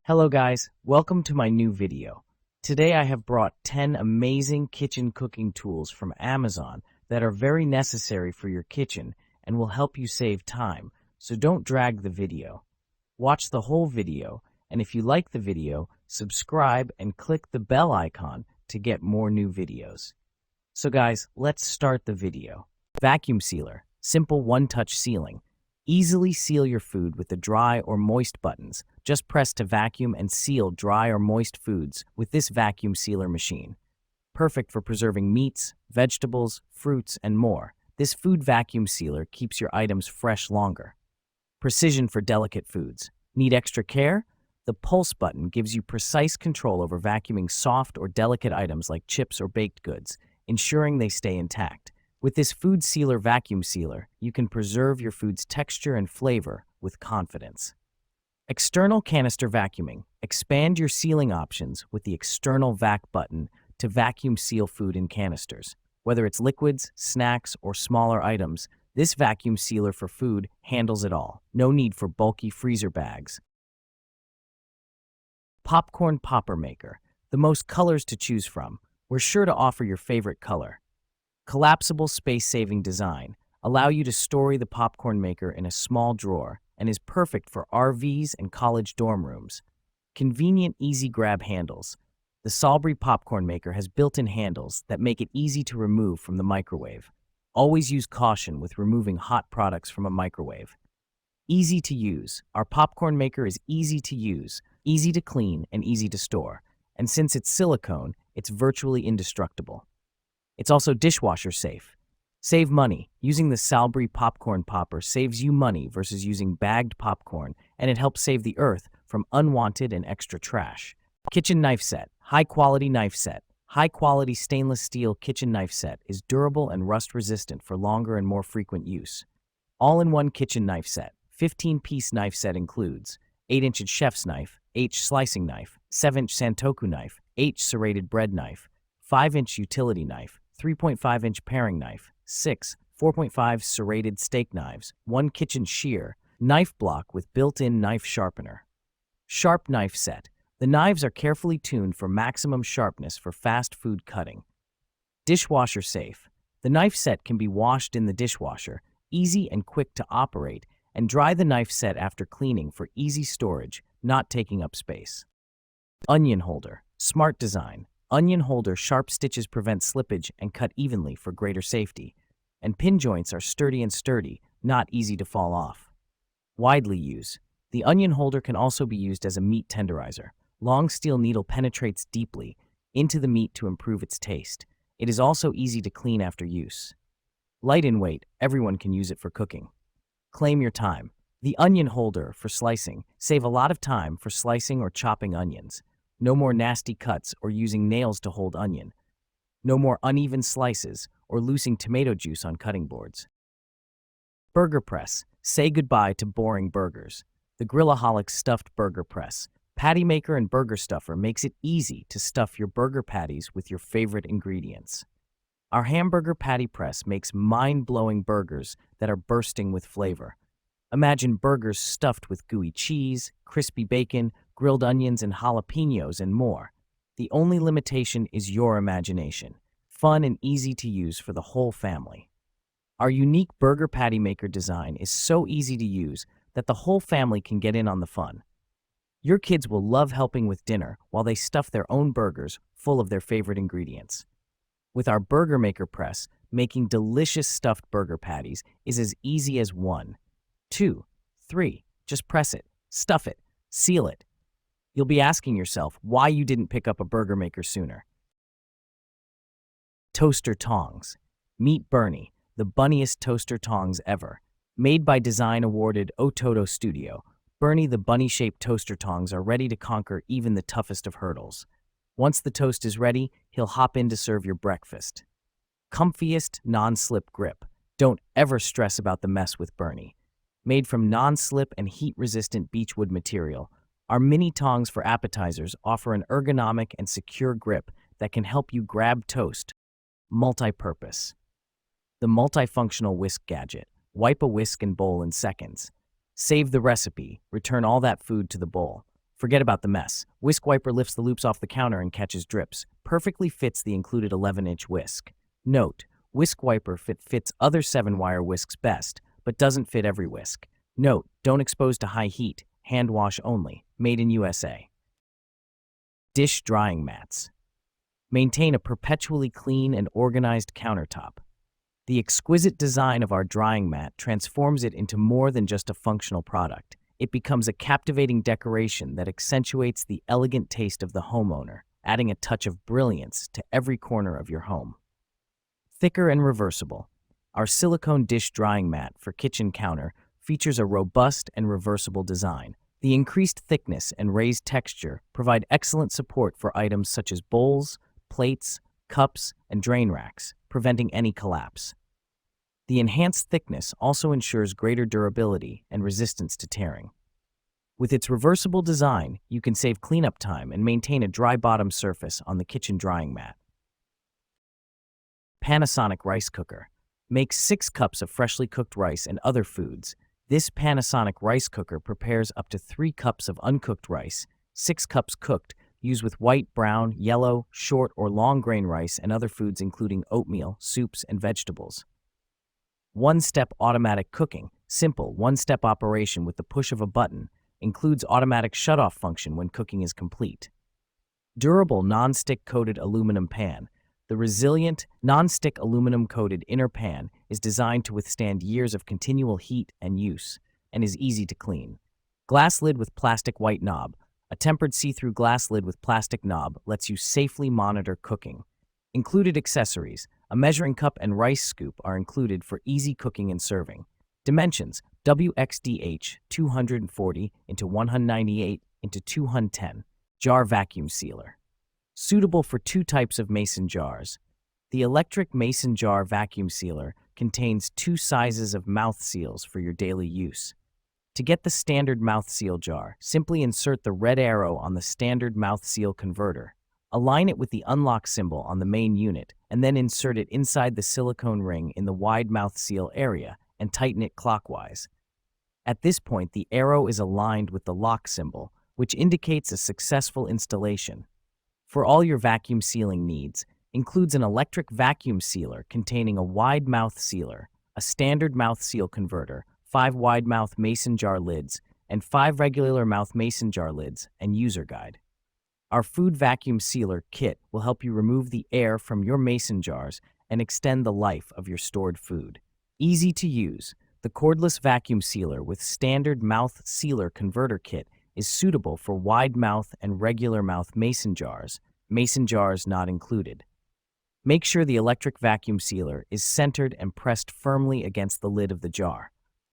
Hello guys, welcome to my new video. Today I have brought 10 amazing kitchen cooking tools from Amazon that are very necessary for your kitchen and will help you save time, so don't drag the video. Watch the whole video, and if you like the video, subscribe and click the bell icon to get more new videos. So guys, let's start the video. Vacuum sealer, simple one-touch sealing. Easily seal your food with the dry or moist buttons. Just press to vacuum and seal dry or moist foods with this vacuum sealer machine. Perfect for preserving meats, vegetables, fruits, and more. This food vacuum sealer keeps your items fresh longer. Precision for delicate foods. Need extra care? The pulse button gives you precise control over vacuuming soft or delicate items like chips or baked goods, ensuring they stay intact. With this food sealer vacuum sealer, you can preserve your food's texture and flavor with confidence. External canister vacuuming. Expand your sealing options with the external vac button to vacuum seal food in canisters. Whether it's liquids, snacks, or smaller items, this vacuum sealer for food handles it all. No need for bulky freezer bags. Popcorn popper maker. The most colors to choose from. We're sure to offer your favorite color. Collapsible space-saving design. Allow you to store the popcorn maker in a small drawer and is perfect for RVs and college dorm rooms. Convenient, easy grab handles. The Salisbury popcorn maker has built-in handles that make it easy to remove from the microwave. Always use caution with removing hot products from a microwave. Easy to use. Our popcorn maker is easy to use, easy to clean, and easy to store. And since it's silicone, it's virtually indestructible. It's also dishwasher safe. Save money. Using the Salisbury popcorn popper saves you money versus using bagged popcorn, and it helps save the earth from unwanted and extra trash. Kitchen knife set. High-quality knife set. High-quality stainless steel kitchen knife set is durable and rust-resistant for longer and more frequent use. All-in-one kitchen knife set. 15-piece knife set includes 8-inch chef's knife, H slicing knife, 7-inch santoku knife, H serrated bread knife, 5-inch utility knife, 3.5-inch paring knife, 6 4.5 serrated steak knives, 1 kitchen shear, knife block with built-in knife sharpener. Sharp knife set. The knives are carefully tuned for maximum sharpness for fast food cutting. Dishwasher safe. The knife set can be washed in the dishwasher, easy and quick to operate, and dry the knife set after cleaning for easy storage, not taking up space. Onion holder. Smart design. Onion holder sharp stitches prevent slippage and cut evenly for greater safety. And pin joints are sturdy, not easy to fall off. Widely used. The onion holder can also be used as a meat tenderizer. Long steel needle penetrates deeply into the meat to improve its taste. It is also easy to clean after use. Light in weight, everyone can use it for cooking. Claim your time. The onion holder for slicing. Save a lot of time for slicing or chopping onions. No more nasty cuts or using nails to hold onion. No more uneven slices or losing tomato juice on cutting boards. Burger press. Say goodbye to boring burgers. The Grillaholic stuffed burger press. Patty maker and burger stuffer makes it easy to stuff your burger patties with your favorite ingredients. Our hamburger patty press makes mind-blowing burgers that are bursting with flavor. Imagine burgers stuffed with gooey cheese, crispy bacon, grilled onions and jalapenos, and more. The only limitation is your imagination. Fun and easy to use for the whole family. Our unique burger patty maker design is so easy to use that the whole family can get in on the fun. Your kids will love helping with dinner while they stuff their own burgers full of their favorite ingredients. With our burger maker press, making delicious stuffed burger patties is as easy as 1, 2, 3. Just press it, stuff it, seal it. You'll be asking yourself why you didn't pick up a burger maker sooner. Toaster tongs. Meet Bernie, the bunniest toaster tongs ever. Made by design awarded Ototo Studio, Bernie the bunny-shaped toaster tongs are ready to conquer even the toughest of hurdles. Once the toast is ready, he'll hop in to serve your breakfast. Comfiest non-slip grip. Don't ever stress about the mess with Bernie. Made from non-slip and heat-resistant beechwood material, our mini tongs for appetizers offer an ergonomic and secure grip that can help you grab toast. Multi-purpose. The multifunctional whisk gadget. Wipe a whisk and bowl in seconds. Save the recipe, return all that food to the bowl. Forget about the mess. Whisk wiper lifts the loops off the counter and catches drips. Perfectly fits the included 11-inch whisk. Note: whisk wiper fits other 7-wire whisks best, but doesn't fit every whisk. Note: don't expose to high heat. Hand wash only. Made in USA. Dish drying mats. Maintain a perpetually clean and organized countertop. The exquisite design of our drying mat transforms it into more than just a functional product. It becomes a captivating decoration that accentuates the elegant taste of the homeowner, adding a touch of brilliance to every corner of your home. Thicker and reversible. Our silicone dish drying mat for kitchen counter features a robust and reversible design. The increased thickness and raised texture provide excellent support for items such as bowls, plates, cups, and drain racks, preventing any collapse. The enhanced thickness also ensures greater durability and resistance to tearing. With its reversible design, you can save cleanup time and maintain a dry bottom surface on the kitchen drying mat. Panasonic rice cooker. Makes 6 cups of freshly cooked rice and other foods. This Panasonic rice cooker prepares up to 3 cups of uncooked rice, 6 cups cooked. Use with white, brown, yellow, short, or long grain rice and other foods including oatmeal, soups, and vegetables. One-step automatic cooking. Simple, one-step operation with the push of a button. Includes automatic shut-off function when cooking is complete. Durable non-stick coated aluminum pan. The resilient, non-stick aluminum-coated inner pan is designed to withstand years of continual heat and use, and is easy to clean. Glass lid with plastic white knob. A tempered see-through glass lid with plastic knob lets you safely monitor cooking. Included accessories: a measuring cup and rice scoop are included for easy cooking and serving. Dimensions: WXDH 240 x 198 x 210. Jar vacuum sealer. Suitable for 2 types of mason jars. The electric mason jar vacuum sealer contains 2 sizes of mouth seals for your daily use. To get the standard mouth seal jar, simply insert the red arrow on the standard mouth seal converter. Align it with the unlock symbol on the main unit, and then insert it inside the silicone ring in the wide mouth seal area and tighten it clockwise. At this point, the arrow is aligned with the lock symbol, which indicates a successful installation. For all your vacuum sealing needs, includes an electric vacuum sealer containing a wide mouth sealer, a standard mouth seal converter, 5 wide mouth mason jar lids, and 5 regular mouth mason jar lids, and user guide. Our food vacuum sealer kit will help you remove the air from your mason jars and extend the life of your stored food. Easy to use, the cordless vacuum sealer with standard mouth sealer converter kit is suitable for wide mouth and regular mouth mason jars not included. Make sure the electric vacuum sealer is centered and pressed firmly against the lid of the jar.